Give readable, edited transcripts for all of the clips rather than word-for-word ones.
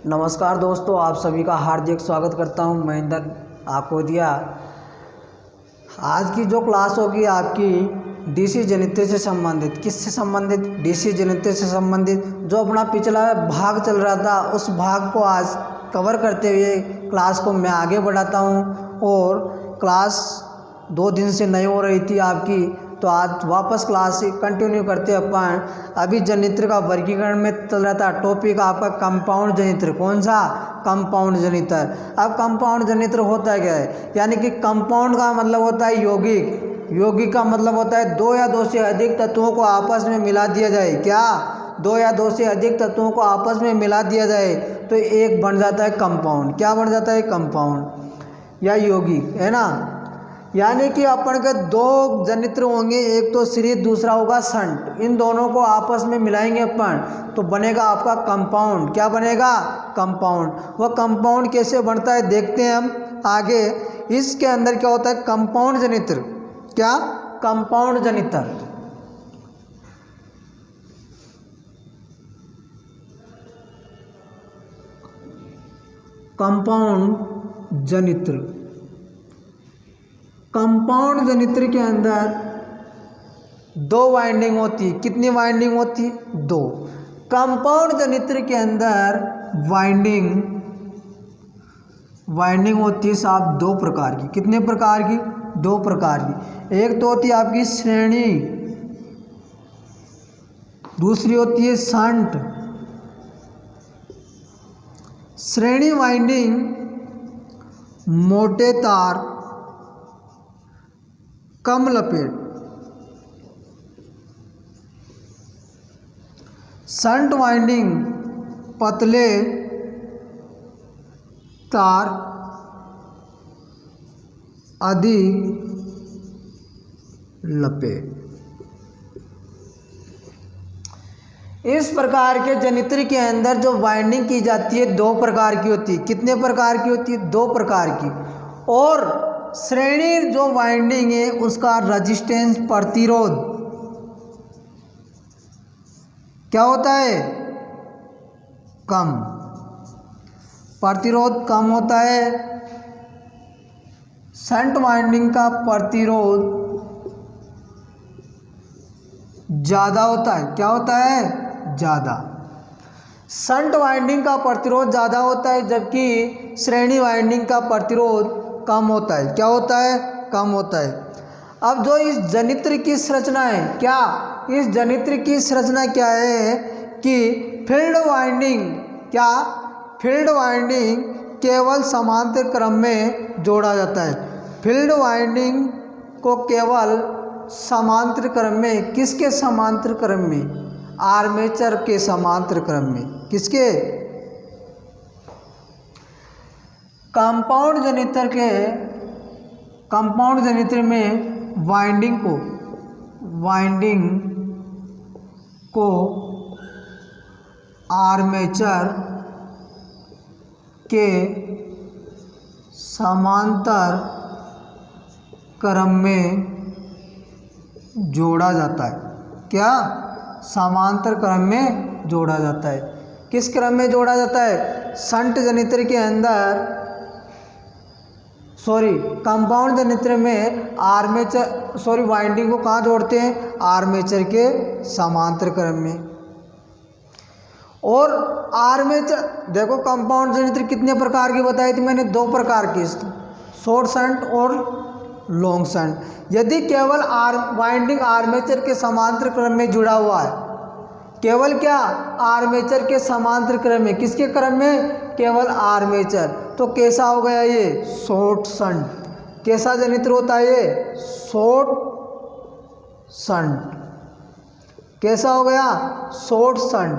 नमस्कार दोस्तों, आप सभी का हार्दिक स्वागत करता हूं। महेंद्र आकोदिया। आज की जो क्लास होगी आपकी डीसी जनित्र से संबंधित। किससे संबंधित? डीसी जनित्र से संबंधित। जो अपना पिछला भाग चल रहा था उस भाग को आज कवर करते हुए क्लास को मैं आगे बढ़ाता हूं। और क्लास 2 दिन से नहीं हो रही थी आपकी, तो आज वापस क्लास कंटिन्यू करते अपन। अभी जनित्र का वर्गीकरण में चल रहा था टॉपिक आपका कंपाउंड जनित्र। कौन सा? कंपाउंड जनित्र। अब कंपाउंड जनित्र होता है क्या है? यानी कि कंपाउंड का मतलब होता है यौगिक। यौगिक का मतलब होता है 2 या 2 से अधिक तत्वों को आपस में मिला दिया जाए। क्या? 2 या 2 से अधिक तत्वों को आपस में मिला दिया जाए तो एक बन जाता है कंपाउंड। क्या बन जाता है? कंपाउंड या यौगिक, है ना। यानी कि अपन के 2 जनित्र होंगे, एक तो सीरीज, दूसरा होगा शंट। इन दोनों को आपस में मिलाएंगे अपन तो बनेगा आपका कंपाउंड। क्या बनेगा? कंपाउंड। वह कंपाउंड कैसे बनता है देखते हैं हम आगे। इसके अंदर क्या होता है? कंपाउंड जनित्र। क्या? कंपाउंड जनित्र। कंपाउंड जनित्र। कंपाउंड जनित्र के अंदर 2 वाइंडिंग होती है। कितनी वाइंडिंग होती है? 2। कंपाउंड जनित्र के अंदर वाइंडिंग होती है साहब 2 प्रकार की। कितने प्रकार की? 2 प्रकार की। एक तो होती है आपकी श्रेणी, दूसरी होती है शंट। श्रेणी वाइंडिंग मोटे तार, कम लपेट। शंट वाइंडिंग पतले तार, अधिक लपेट। इस प्रकार के जनित्र के अंदर जो वाइंडिंग की जाती है 2 प्रकार की होती है। कितने प्रकार की होती है? 2 प्रकार की। और श्रेणी जो वाइंडिंग है उसका रेजिस्टेंस, प्रतिरोध क्या होता है? कम। प्रतिरोध कम होता है। शंट वाइंडिंग का प्रतिरोध ज़्यादा होता है। क्या होता है? ज़्यादा। शंट वाइंडिंग का प्रतिरोध ज़्यादा होता है, जबकि श्रेणी वाइंडिंग का प्रतिरोध कम होता है। क्या होता है? कम होता है। अब जो इस जनित्र की संरचना है, क्या इस जनित्र की संरचना क्या है कि फील्ड वाइंडिंग, क्या फील्ड वाइंडिंग केवल समांतर क्रम में जोड़ा जाता है। फील्ड वाइंडिंग को केवल समांतर क्रम में। किसके समांतर क्रम में? आर्मेचर के समांतर क्रम में। किसके? कंपाउंड जनित्र में वाइंडिंग को आर्मेचर के समांतर क्रम में जोड़ा जाता है। क्या? समांतर क्रम में जोड़ा जाता है। किस क्रम में जोड़ा जाता है? शंट जनित्र के अंदर, कंपाउंड जनित्र में वाइंडिंग को कहाँ जोड़ते हैं? आर्मेचर के समांतर क्रम में। और आर्मेचर देखो, कंपाउंड जनित्र कितने प्रकार की बताई थी मैंने? 2 प्रकार की, शॉर्ट शंट और लॉन्ग शंट। यदि केवल वाइंडिंग आर्मेचर के समांतर क्रम में जुड़ा हुआ है, केवल क्या? आर्मेचर के समांतर क्रम में। किसके क्रम में? केवल आर्मेचर। तो कैसा हो गया ये? Short shunt. कैसा जनित्र होता है ये? Short shunt. कैसा हो गया? Short shunt.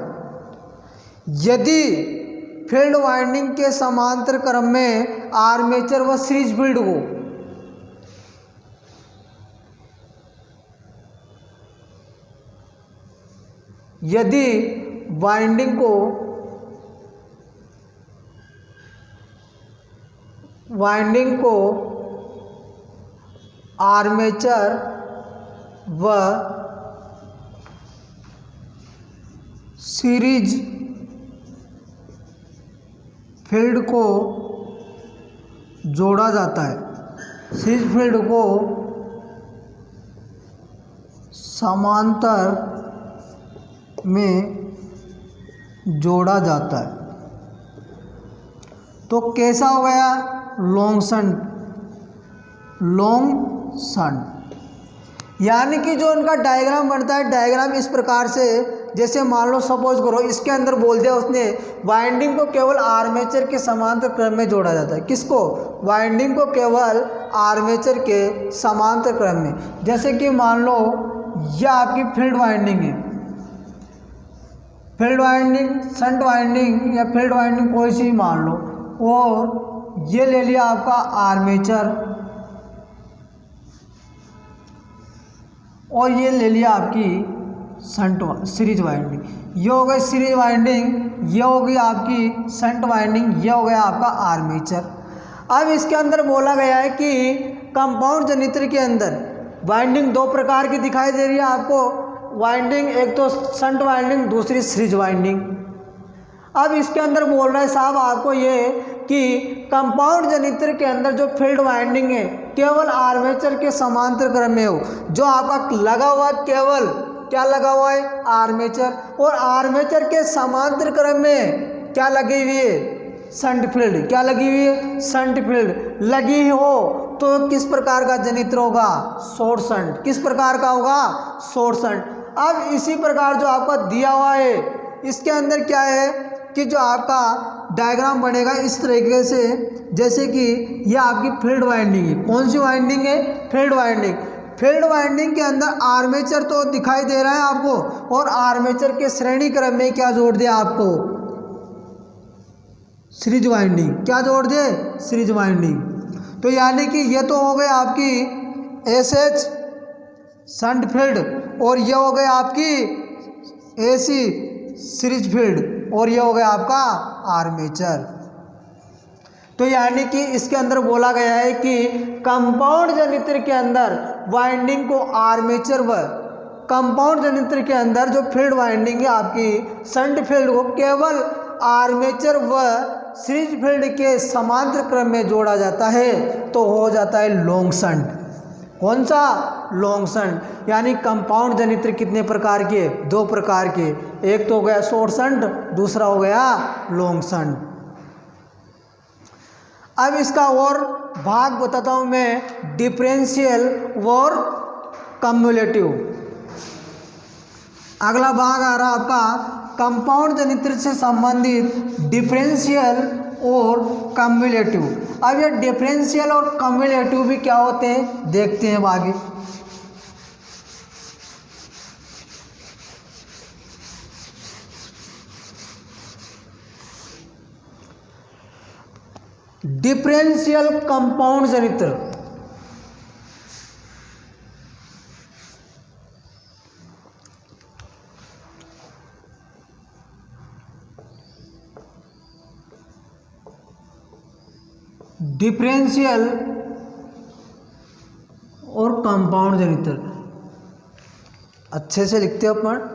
यदि फील्ड वाइंडिंग के समांतर क्रम में आर्मेचर व सीरीज फील्ड हो, यदि वाइंडिंग को आर्मेचर व सीरीज फील्ड को जोड़ा जाता है, सीरीज फील्ड को समांतर में जोड़ा जाता है। तो कैसा हो गया? Long shunt. यानी कि जो उनका डायग्राम बनता है, डायग्राम इस प्रकार से, जैसे मान लो सपोज करो इसके अंदर बोल दिया उसने वाइंडिंग को केवल आर्मेचर के समांतर क्रम में जोड़ा जाता है। किसको? वाइंडिंग को केवल आर्मेचर के समांतर क्रम में। जैसे कि मान लो यह आपकी फील्ड वाइंडिंग है, फील्ड वाइंडिंग, शंट वाइंडिंग या फील्ड वाइंडिंग कोई सी मान लो, और ये ले लिया आपका आर्मेचर, और ये ले लिया आपकी शंट सीरीज वाइंडिंग। ये हो गई सीरीज वाइंडिंग, ये हो गई आपकी शंट वाइंडिंग, ये हो गया आपका आर्मेचर। अब इसके अंदर बोला गया है कि कंपाउंड जनित्र के अंदर वाइंडिंग दो प्रकार की दिखाई दे रही है आपको। वाइंडिंग एक तो शंट वाइंडिंग, दूसरी सीरीज वाइंडिंग। अब इसके अंदर बोल रहा है साहब आपको ये कि कंपाउंड जनित्र के अंदर जो फील्ड वाइंडिंग है केवल आर्मेचर के समांतर क्रम में हो। जो आपका लगा हुआ केवल क्या लगा हुआ है? आर्मेचर। और आर्मेचर के समांतर क्रम में क्या लगी हुई है? Shunt field. क्या लगी हुई है? शंट फील्ड लगी हो तो किस प्रकार का जनित्र होगा? Short shunt. किस प्रकार का होगा? Short shunt. अब इसी प्रकार जो आपका दिया हुआ है इसके अंदर क्या है कि जो आपका डायग्राम बनेगा इस तरीके से, जैसे कि यह आपकी फील्ड वाइंडिंग है। कौन सी वाइंडिंग है? Field winding. फील्ड वाइंडिंग के अंदर आर्मेचर तो दिखाई दे रहा है आपको, और आर्मेचर के श्रेणी क्रम में क्या जोड़ दिया आपको? Series winding. क्या जोड़ दिए? Series winding. तो यानी कि ये तो हो गई आपकी एसएच शंट फील्ड, और ये हो गई आपकी एसी सीरीज फील्ड, और ये हो गया आपका आर्मेचर। तो यानी कि इसके अंदर बोला गया है कि कंपाउंड जनित्र के अंदर वाइंडिंग को आर्मेचर व कंपाउंड जनित्र के अंदर जो फील्ड वाइंडिंग है आपकी शंट फील्ड को केवल आर्मेचर व सीरीज फील्ड के समांतर क्रम में जोड़ा जाता है, तो हो जाता है लॉन्ग शंट। कौन सा? Long shunt. यानी कंपाउंड जनित्र कितने प्रकार के? दो प्रकार के। एक तो हो गया शॉर्ट शंट, दूसरा हो गया लॉन्ग शंट। अब इसका और भाग बताता हूं मैं, डिफरेंशियल और कम्युलेटिव। अगला भाग आ रहा आपका कंपाउंड जनित्र से संबंधित डिफरेंशियल और कम्युलेटिव। अब ये डिफरेंशियल और कम्युलेटिव भी क्या होते हैं देखते हैं आगे। डिफरेंशियल कंपाउंड जनित्र डिफरेंशियल और कंपाउंड जनित्र अच्छे से लिखते हो अपन।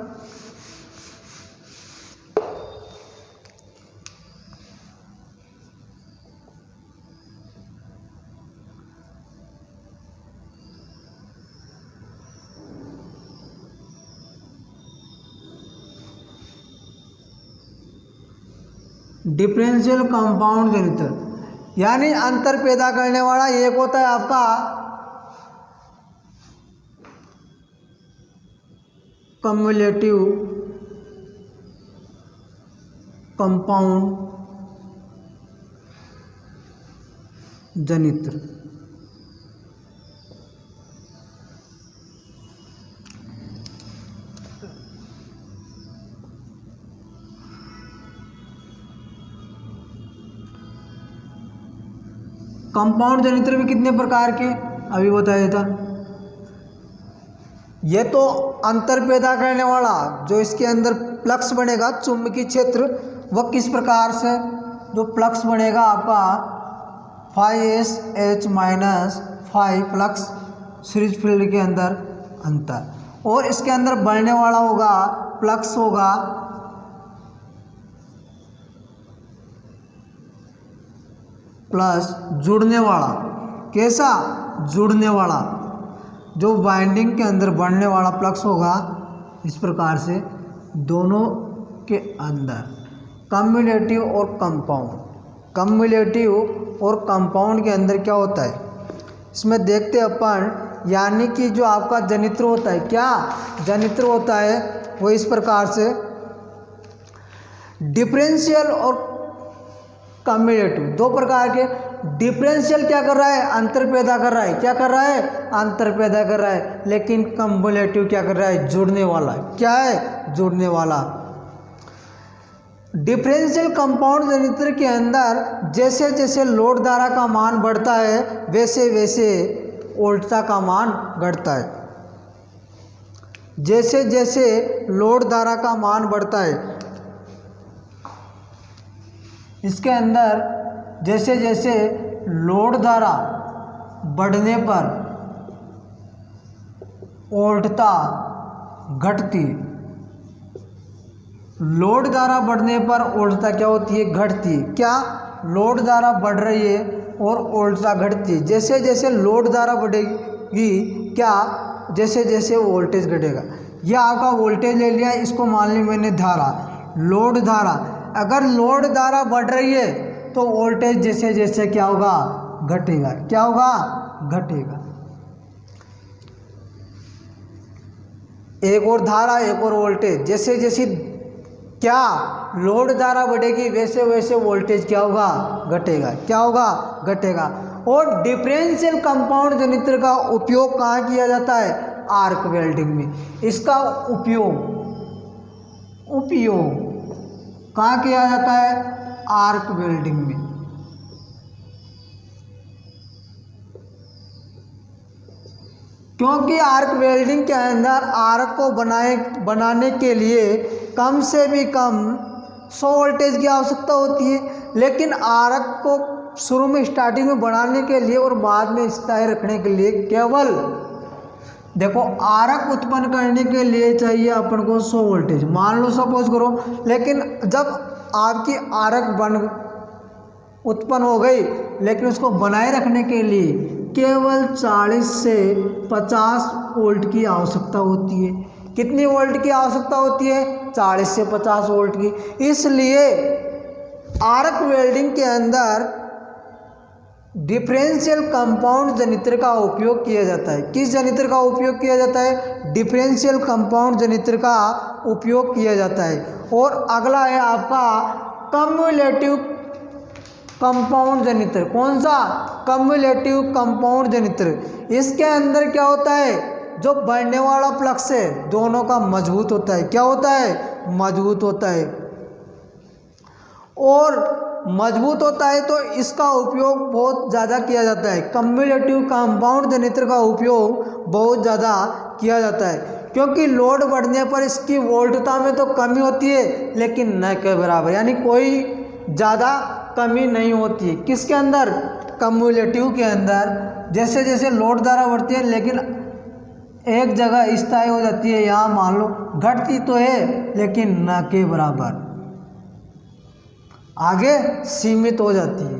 डिफरेंशियल कंपाउंड जनित्र यानी अंतर पैदा करने वाला एक होता है आपका कम्युलेटिव कंपाउंड जनित्र। कंपाउंड जनित्र भी कितने प्रकार के अभी बताया था। ये तो अंतर पैदा करने वाला जो इसके अंदर फ्लक्स बनेगा चुंबकीय क्षेत्र, वह किस प्रकार से जो फ्लक्स बनेगा आपका 5s h - 5 flux series field के अंदर अंतर, और इसके अंदर बढ़ने वाला होगा फ्लक्स होगा प्लस जुड़ने वाला। कैसा? जुड़ने वाला। जो बाइंडिंग के अंदर बढ़ने वाला फ्लक्स होगा इस प्रकार से दोनों के अंदर कम्युलेटिव और कंपाउंड। कम्युलेटिव और कंपाउंड के अंदर क्या होता है इसमें देखते अपन, यानी कि जो आपका जनित्र होता है, क्या जनित्र होता है वो इस प्रकार से डिफरेंशियल और कम्युलेटिव, दो प्रकार के। डिफरेंशियल क्या कर रहा है? अंतर पैदा कर रहा है। क्या कर रहा है? अंतर पैदा कर रहा है। लेकिन कम्युलेटिव क्या कर रहा है? जुड़ने वाला। क्या है? जुड़ने वाला। डिफरेंशियल कंपाउंड जनित्र के अंदर जैसे जैसे लोड धारा का मान बढ़ता है वैसे वैसे वोल्टता का मान घटता है। जैसे जैसे लोड धारा का मान बढ़ता है इसके अंदर जैसे जैसे लोड धारा बढ़ने पर वोल्टता घटती। लोड धारा बढ़ने पर वोल्टता क्या होती है? घटती है। क्या? लोड धारा बढ़ रही है और वोल्टता घटती है। जैसे जैसे लोड धारा बढ़ेगी क्या, जैसे जैसे वोल्टेज घटेगा। यह आपका वोल्टेज ले लिया, इसको मान ली मैंने धारा, लोड धारा। अगर लोड धारा बढ़ रही है तो वोल्टेज जैसे जैसे क्या होगा? घटेगा। क्या होगा? घटेगा। एक और धारा एक और वोल्टेज, जैसे जैसे क्या लोड धारा बढ़ेगी वैसे वैसे वोल्टेज क्या होगा? घटेगा। क्या होगा? घटेगा। और डिफरेंशियल कंपाउंड जनित्र का उपयोग कहाँ किया जाता है? आर्क वेल्डिंग में। इसका उपयोग कहाँ किया जाता है? आर्क वेल्डिंग में। क्योंकि आर्क वेल्डिंग के अंदर आर्क को बनाने के लिए कम से भी कम 100 वोल्टेज की आवश्यकता होती है। लेकिन आर्क को शुरू में स्टार्टिंग में बनाने के लिए और बाद में स्थायी रखने के लिए केवल देखो आर्क उत्पन्न करने के लिए चाहिए अपन को 100 वोल्टेज, मान लो सपोज करो। लेकिन जब आपकी आर्क उत्पन्न हो गई, लेकिन उसको बनाए रखने के लिए केवल 40 से 50 वोल्ट की आवश्यकता होती है। कितनी वोल्ट की आवश्यकता होती है? 40 से 50 वोल्ट की। इसलिए आर्क वेल्डिंग के अंदर डिफरेंशियल कंपाउंड जनित्र का उपयोग किया जाता है। किस जनित्र का उपयोग किया जाता है? डिफरेंशियल कंपाउंड जनित्र का उपयोग किया जाता है। और अगला है आपका कम्युलेटिव कंपाउंड जनित्र। कौन सा? कम्युलेटिव कंपाउंड जनित्र। इसके अंदर क्या होता है? जो बढ़ने वाला फ्लक्स है दोनों का मजबूत होता है। क्या होता है? मजबूत होता है। और मजबूत होता है तो इसका उपयोग बहुत ज़्यादा किया जाता है। कम्युलेटिव कंपाउंड जनित्र का उपयोग बहुत ज़्यादा किया जाता है, क्योंकि लोड बढ़ने पर इसकी वोल्टता में तो कमी होती है लेकिन न के बराबर, यानी कोई ज़्यादा कमी नहीं होती है। किसके अंदर? कम्युलेटिव के अंदर। जैसे जैसे लोड धारा बढ़ती है लेकिन एक जगह स्थायी हो जाती है, यहाँ मान लो घटती तो है लेकिन न के बराबर, आगे सीमित हो जाती है।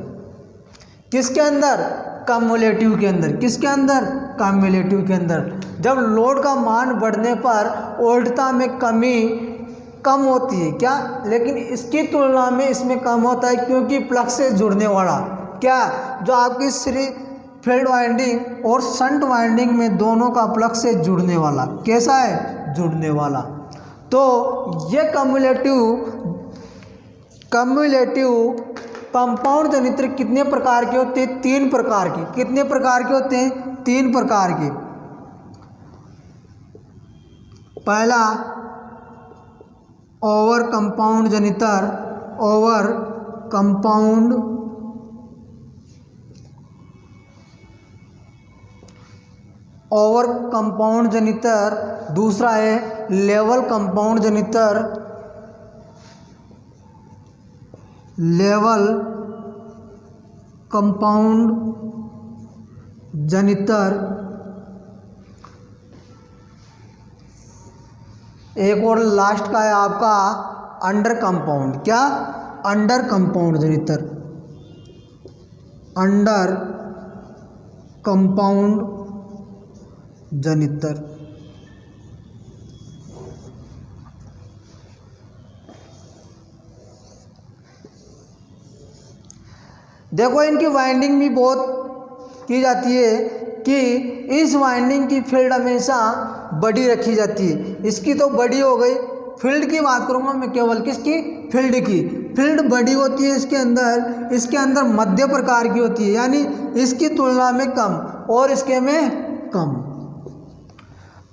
किसके अंदर? कम्युलेटिव के अंदर। किसके अंदर? कम्युलेटिव के अंदर। जब लोड का मान बढ़ने पर वोल्टता में कम होती है क्या, लेकिन इसकी तुलना में इसमें कम होता है, क्योंकि प्लग से जुड़ने वाला क्या, जो आपकी फील्ड वाइंडिंग और शंट वाइंडिंग में दोनों का प्लग से जुड़ने वाला कैसा है? जुड़ने वाला। तो ये कम्युलेटिव कंपाउंड जनित्र कितने प्रकार के होते हैं? 3 प्रकार के। कितने प्रकार के होते हैं? 3 प्रकार के। पहला ओवर कंपाउंड जनित्र। ओवर कंपाउंड जनित्र। दूसरा है लेवल कंपाउंड जनित्र। लेवल कंपाउंड जनित्र। एक और लास्ट का है आपका अंडर कंपाउंड। क्या? अंडर कंपाउंड जनित्र। अंडर कंपाउंड जनित्र। देखो इनकी वाइंडिंग भी बहुत की जाती है कि इस वाइंडिंग की फील्ड हमेशा बड़ी रखी जाती है। इसकी तो बड़ी हो गई, फील्ड की बात करूँगा मैं केवल किसकी, फील्ड की। फील्ड बड़ी होती है इसके अंदर मध्य प्रकार की होती है, यानी इसकी तुलना में कम और इसके में कम।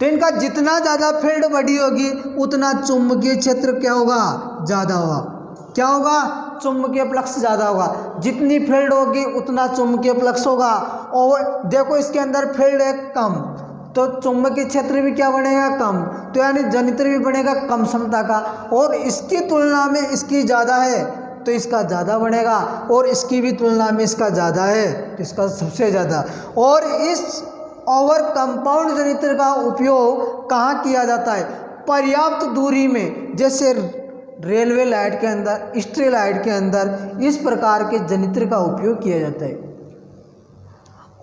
तो इनका जितना ज़्यादा फील्ड बड़ी होगी उतना चुंबकीय क्षेत्र क्या होगा, ज़्यादा होगा। क्या होगा, चुंबकीय फ्लक्स ज़्यादा होगा। जितनी फील्ड होगी उतना चुंबकीय फ्लक्स होगा। और देखो इसके अंदर फील्ड है कम, तो चुंबकीय क्षेत्र भी क्या बढ़ेगा, कम। तो यानी जनित्र भी बढ़ेगा कम क्षमता का, और इसकी तुलना में इसकी ज़्यादा है तो इसका ज़्यादा बढ़ेगा, और इसकी भी तुलना में इसका ज़्यादा है तो इसका सबसे ज़्यादा। और इस ओवर कंपाउंड जनित्र का उपयोग कहाँ किया जाता है, पर्याप्त दूरी में, जैसे रेलवे लाइट के अंदर, स्ट्रीट लाइट के अंदर इस प्रकार के जनित्र का उपयोग किया जाता है।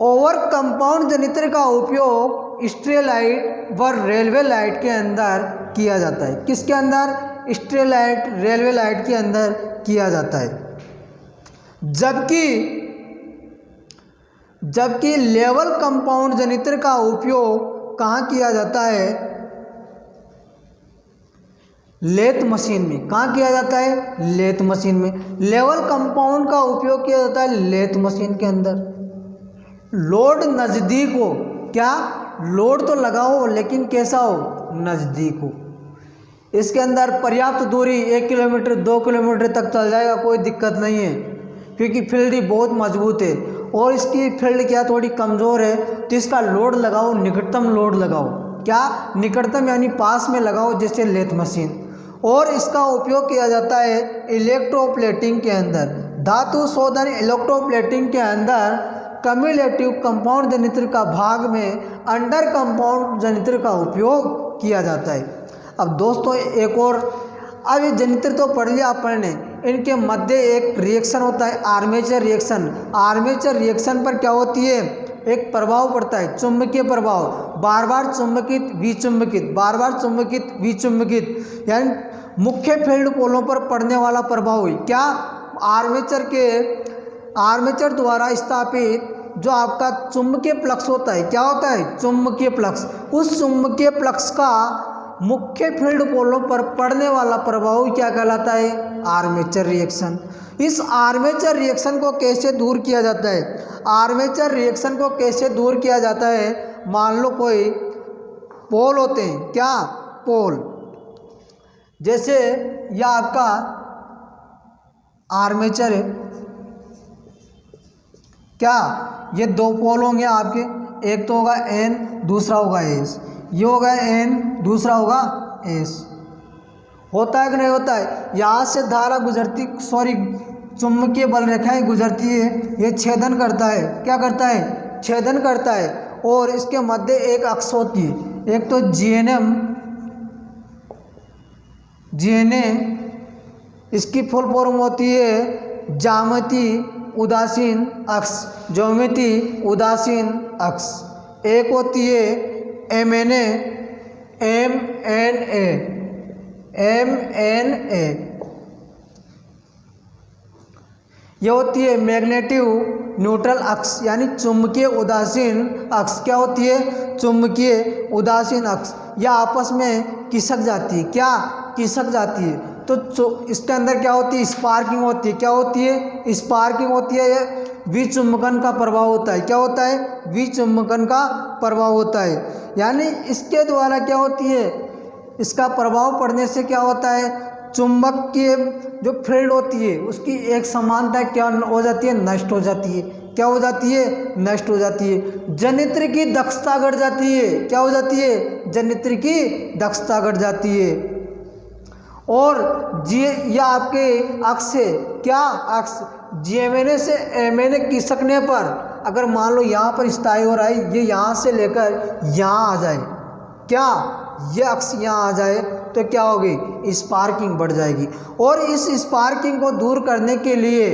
ओवर कंपाउंड जनित्र का उपयोग स्ट्रीट लाइट व रेलवे लाइट के अंदर किया जाता है। किसके अंदर, स्ट्रीट लाइट, रेलवे लाइट के अंदर किया जाता है। जबकि लेवल कंपाउंड जनित्र का उपयोग कहाँ किया जाता है, लेथ मशीन में। कहाँ किया जाता है, लेथ मशीन में। लेवल कंपाउंड का उपयोग किया जाता है लेथ मशीन के अंदर। लोड नज़दीक हो, क्या, लोड तो लगाओ लेकिन कैसा हो, नज़दीक हो। इसके अंदर पर्याप्त दूरी 1 किलोमीटर 2 किलोमीटर तक चल जाएगा, कोई दिक्कत नहीं है, क्योंकि फील्ड ही बहुत मजबूत है। और इसकी फील्ड क्या थोड़ी कमज़ोर है, तो इसका लोड लगाओ, निकटतम लोड लगाओ। क्या, निकटतम यानी पास में लगाओ, जैसे लेथ मशीन। और इसका उपयोग किया जाता है इलेक्ट्रोप्लेटिंग के अंदर, धातु शोधन इलेक्ट्रोप्लेटिंग के अंदर कम्युलेटिव कंपाउंड जनित्र का भाग में अंडर कंपाउंड जनित्र का उपयोग किया जाता है। अब दोस्तों एक और, अब ये जनित्र तो पढ़ लिया अपन ने, इनके मध्य एक रिएक्शन होता है आर्मेचर रिएक्शन। आर्मेचर रिएक्शन पर क्या होती है, एक प्रभाव पड़ता है, चुंबकीय प्रभाव, बार बार चुंबकित विचुंबकित, बार बार चुंबकित विचुंबकित, यानी मुख्य फील्ड पोलों पर पड़ने वाला प्रभाव हुई। क्या, आर्मेचर द्वारा स्थापित जो आपका चुंबकीय फ्लक्स होता है, क्या होता है, चुंबकीय फ्लक्स। उस चुंबकीय फ्लक्स का मुख्य फील्ड पोलों पर पड़ने वाला प्रभाव क्या कहलाता है, आर्मेचर रिएक्शन। इस आर्मेचर रिएक्शन को कैसे दूर किया जाता है, आर्मेचर रिएक्शन को कैसे दूर किया जाता है, मान लो कोई पोल होते हैं, क्या, पोल, जैसे यह आपका आर्मेचर है, क्या, ये 2 पोल होंगे आपके, एक तो होगा N, दूसरा होगा S। ये होगा N, दूसरा होगा S। होता है कि नहीं होता है, यहाँ से धारा गुजरती, चुंबकीय बल रेखाएं गुजरती है, ये छेदन करता है, क्या करता है, छेदन करता है। और इसके मध्य एक अक्ष होती है, एक तो GNA, इसकी फुल फॉर्म होती है ज्यामिति उदासीन अक्ष, ज्यामिति उदासीन अक्ष। एक होती है MNA, यह होती है मैग्नेटिक न्यूट्रल अक्ष, यानी चुंबकीय उदासीन अक्ष। क्या होती है, चुंबकीय उदासीन अक्ष। यह आपस में खिसक जाती है, क्या, खिसक जाती है। तो इसके अंदर क्या होती है, स्पार्किंग होती है। क्या होती है, स्पार्किंग होती है। विचुंबकन का प्रभाव होता है, क्या होता है, विचुंबकन का प्रभाव होता है। यानी इसके द्वारा क्या होती है, इसका प्रभाव पड़ने से क्या होता है, चुंबक की जो फील्ड होती है उसकी एक समानता क्या हो जाती है, नष्ट हो जाती है। क्या हो जाती है, नष्ट हो जाती है। जनित्र की दक्षता घट जाती है, क्या हो जाती है, जनित्र की दक्षता घट जाती है। और यह आपके अक्ष है, क्या, अक्ष GMNA से MNA खिसकने पर, अगर मान लो यहाँ पर स्थायी हो रहा है, ये यहाँ से लेकर यहाँ आ जाए, क्या, ये अक्ष यहाँ आ जाए तो क्या होगी, स्पार्किंग बढ़ जाएगी। और इस स्पार्किंग को दूर करने के लिए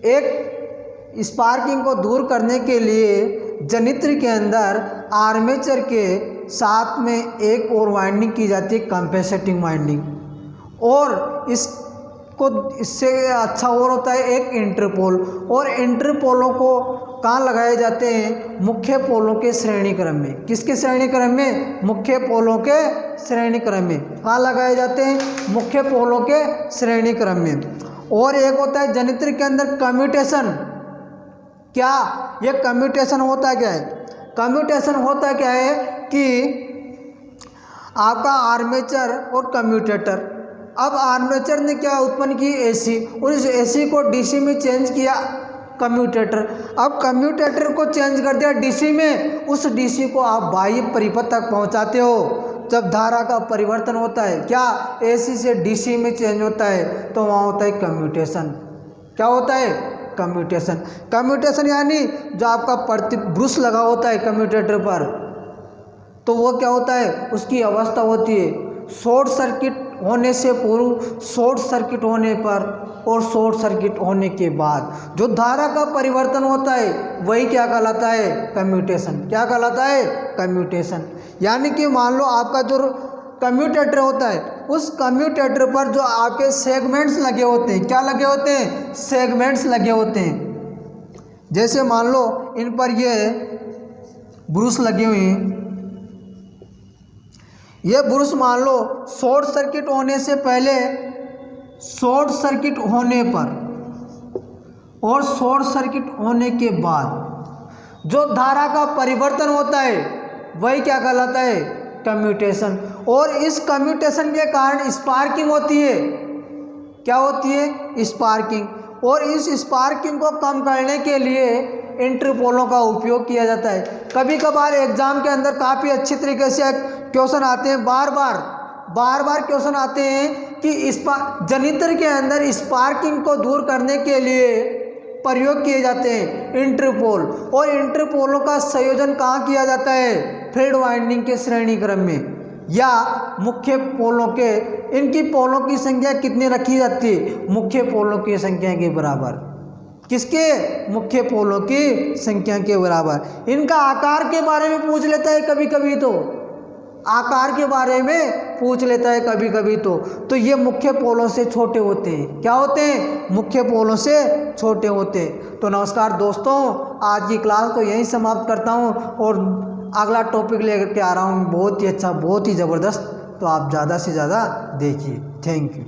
एक स्पार्किंग को दूर करने के लिए जनित्र के अंदर आर्मेचर के साथ में एक और वाइंडिंग की जाती है, कंपेंसेटिंग वाइंडिंग, और इससे अच्छा और होता है एक इंटरपोल। और इंटरपोलों को कहाँ लगाए जाते हैं? मुख्य पोलों के श्रेणी क्रम में। किसके श्रेणी क्रम में? मुख्य पोलों के श्रेणी क्रम में। कहाँ लगाए जाते हैं? मुख्य पोलों के श्रेणी क्रम में। और एक होता है जनित्र के अंदर कम्यूटेशन। क्या ये कम्यूटेशन होता क्या है? कम्यूटेशन होता क्या है कि आपका आर्मेचर और कम्यूटेटर, अब आर्मेचर ने क्या उत्पन्न की? एसी, और इस एसी को डीसी में चेंज किया कम्यूटेटर। अब कम्यूटेटर को चेंज कर दिया डीसी में, उस डीसी को आप बाह्य परिपथ तक पहुंचाते हो। जब धारा का परिवर्तन होता है, क्या एसी से डीसी में चेंज होता है, तो वहाँ होता है कम्यूटेशन। क्या होता है? कम्यूटेशन। कम्यूटेशन यानी जो आपका ब्रुश लगा होता है कम्यूटेटर पर, तो वो क्या होता है? उसकी अवस्था होती है शॉर्ट सर्किट होने से पूर्व, शॉर्ट सर्किट होने पर और शॉर्ट सर्किट होने के बाद जो धारा का परिवर्तन होता है वही क्या कहलाता है? कम्यूटेशन। क्या कहलाता है? कम्यूटेशन। यानी कि मान लो आपका जो कम्यूटेटर होता है, उस कम्यूटेटर पर जो आपके सेगमेंट्स लगे होते हैं, क्या लगे होते हैं? सेगमेंट्स लगे होते हैं। जैसे मान लो इन पर ये ब्रुश लगे हुए हैं, ये ब्रुश मान लो शॉर्ट सर्किट होने से पहले, शॉर्ट सर्किट होने पर और शॉर्ट सर्किट होने के बाद जो धारा का परिवर्तन होता है वही क्या कहलाता है? कम्यूटेशन। और इस कम्यूटेशन के कारण स्पार्किंग होती है। क्या होती है? स्पार्किंग। और इस स्पार्किंग को कम करने के लिए इंटरपोलों का उपयोग किया जाता है। कभी कभार एग्जाम के अंदर काफ़ी अच्छी तरीके से क्वेश्चन आते हैं, बार बार क्वेश्चन आते हैं कि जनित्र के अंदर स्पार्किंग को दूर करने के लिए प्रयोग किए जाते हैं इंटरपोल। और इंटरपोलों का संयोजन कहाँ किया जाता है? फील्ड वाइंडिंग के श्रेणी क्रम में या मुख्य पोलों के। इनकी पोलों की संख्या कितनी रखी जाती है? मुख्य पोलों की संख्या के बराबर। किसके? मुख्य पोलों की संख्या के बराबर। इनका आकार के बारे में पूछ लेता है कभी कभी, तो आकार के बारे में पूछ लेता है कभी कभी, तो ये मुख्य पोलों से छोटे होते हैं। क्या होते हैं? मुख्य पोलों से छोटे होते हैं। तो नमस्कार दोस्तों, आज की क्लास को यहीं समाप्त करता हूँ और अगला टॉपिक लेकर के आ रहा हूँ, बहुत ही अच्छा, बहुत ही ज़बरदस्त। तो आप ज़्यादा से ज़्यादा देखिए। Thank you.